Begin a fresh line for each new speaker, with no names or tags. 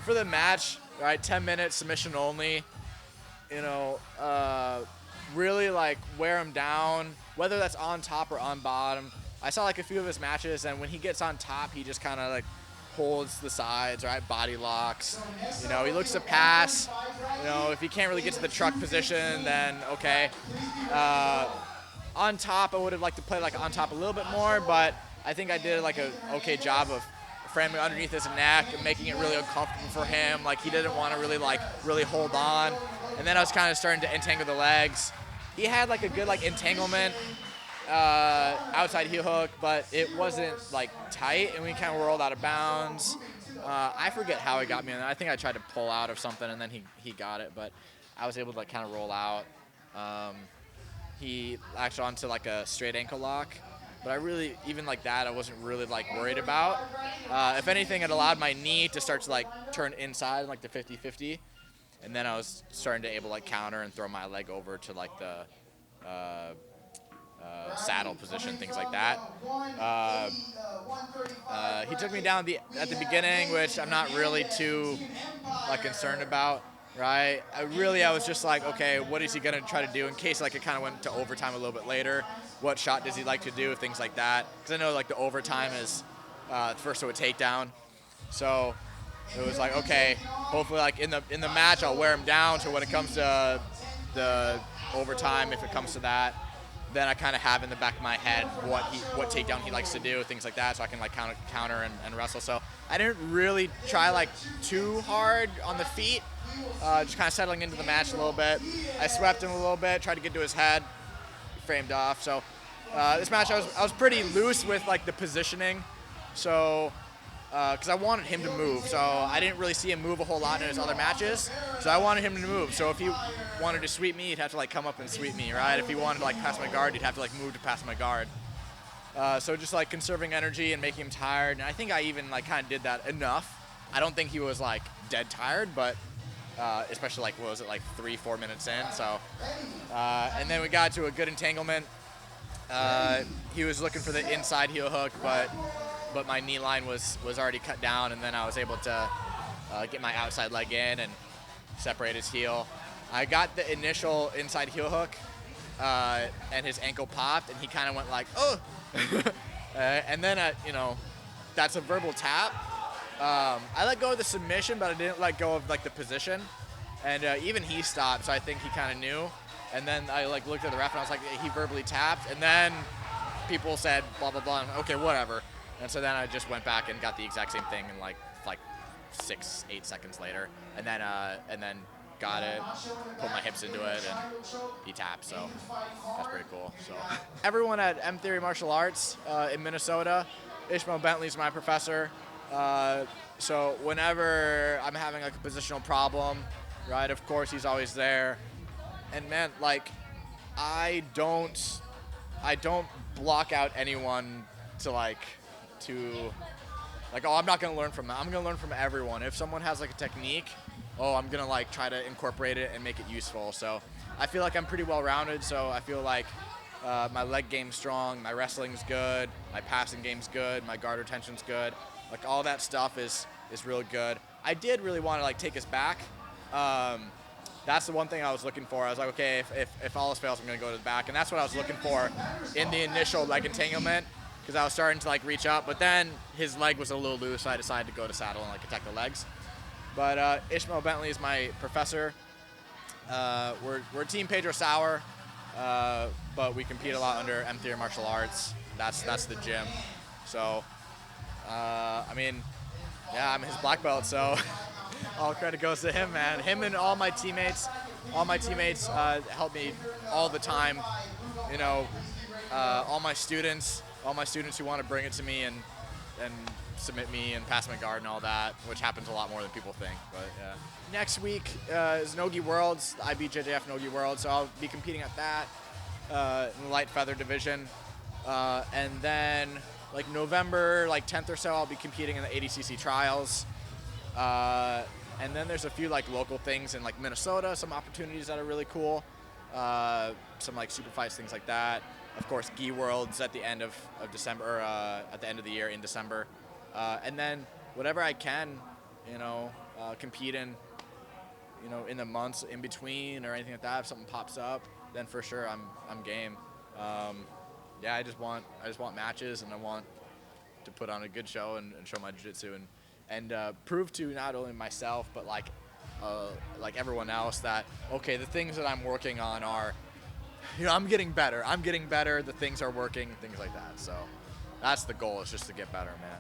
for the match, right, 10-minute submission only, you know, really like wear him down, whether that's on top or on bottom. I saw like a few of his matches, and when he gets on top, he just kind of like holds the sides, right, body locks. You know, he looks to pass. You know, if he can't really get to the truck position, then okay. On top, I would have liked to play like on top a little bit more, but I think I did like a okay job of framing underneath his neck and making it really uncomfortable for him. Like he didn't want to really hold on. And then I was kind of starting to entangle the legs. He had like a good like entanglement outside heel hook, but it wasn't like tight, and we kind of rolled out of bounds. I forget how he got me in there. I think I tried to pull out or something, and then he got it, but I was able to like kind of roll out. He latched onto like a straight ankle lock, but I really, even like that, I wasn't really like worried about. If anything, it allowed my knee to start to like turn inside, like the 50-50, and then I was starting to able like counter and throw my leg over to like the saddle position, things like that. He took me down at the beginning, which I'm not really too like concerned about. Right, I was just like, okay, what is he gonna try to do in case like it kind of went to overtime a little bit later? What shot does he like to do? Things like that. Because I know like the overtime is first to a takedown, so it was like, okay, hopefully like in the match I'll wear him down. So when it comes to the overtime, if it comes to that, then I kind of have in the back of my head what takedown he likes to do, things like that, so I can like counter and wrestle. So I didn't really try like too hard on the feet. Just kind of settling into the match a little bit. I swept him a little bit, tried to get to his head, framed off. So this match I was pretty loose with like the positioning, so because I wanted him to move. So I didn't really see him move a whole lot in his other matches. So I wanted him to move. So if he wanted to sweep me, he'd have to like come up and sweep me, right? If he wanted to like pass my guard, he'd have to like move to pass my guard. So just like conserving energy and making him tired. And I think I even like kind of did that enough. I don't think he was like dead tired, but especially like, what was it, like 3-4 minutes in. So, and then we got to a good entanglement. He was looking for the inside heel hook, but my knee line was already cut down, and then I was able to get my outside leg in and separate his heel. I got the initial inside heel hook, and his ankle popped, and he kind of went like, oh, and then that's a verbal tap. I let go of the submission, but I didn't let go of like the position, and even he stopped, so I think he kind of knew. And then I like looked at the ref, and I was like, he verbally tapped, and then people said blah blah blah. Okay, whatever. And so then I just went back and got the exact same thing in like 6-8 seconds later, and then got it, put my hips into it, and he tapped. So that's pretty cool. So everyone at M Theory Martial Arts in Minnesota, Ishmael Bentley's my professor. So whenever I'm having like a positional problem, right, of course he's always there. And man, like I don't block out anyone to oh, I'm not gonna learn from that. I'm gonna learn from everyone. If someone has like a technique, I'm gonna like try to incorporate it and make it useful. So I feel like I'm pretty well rounded. So I feel like my leg game's strong, my wrestling's good, my passing game's good, my guard retention's good. Like all that stuff is really good. I did really want to like take us back. That's the one thing I was looking for. I was like, okay, if all else fails, I'm gonna go to the back, and that's what I was looking for in the initial leg entanglement, because I was starting to like reach up, but then his leg was a little loose, so I decided to go to saddle and like attack the legs. But Ishmael Bentley is my professor. We're Team Pedro Sauer, but we compete a lot under M Theory Martial Arts. That's the gym. So. I mean, yeah, I'm his black belt, so all credit goes to him, man. Him and all my teammates help me all the time. You know, all my students who want to bring it to me and submit me and pass my guard and all that, which happens a lot more than people think. But yeah. Next week is Nogi Worlds, the IBJJF Nogi Worlds, so I'll be competing at that in the light feather division, and then. Like November, like 10th or so, I'll be competing in the ADCC trials. And then there's a few like local things in like Minnesota, some opportunities that are really cool. Some like super fights, things like that. Of course, Gi Worlds at the end of December, or at the end of the year in December. And then whatever I can, competing, in the months in between or anything like that. If something pops up, then for sure I'm game. Yeah, I just want matches, and I want to put on a good show and show my jiu-jitsu and prove to not only myself but like everyone else that okay, the things that I'm working on are, I'm getting better. The things are working, things like that. So that's the goal, is just to get better, man.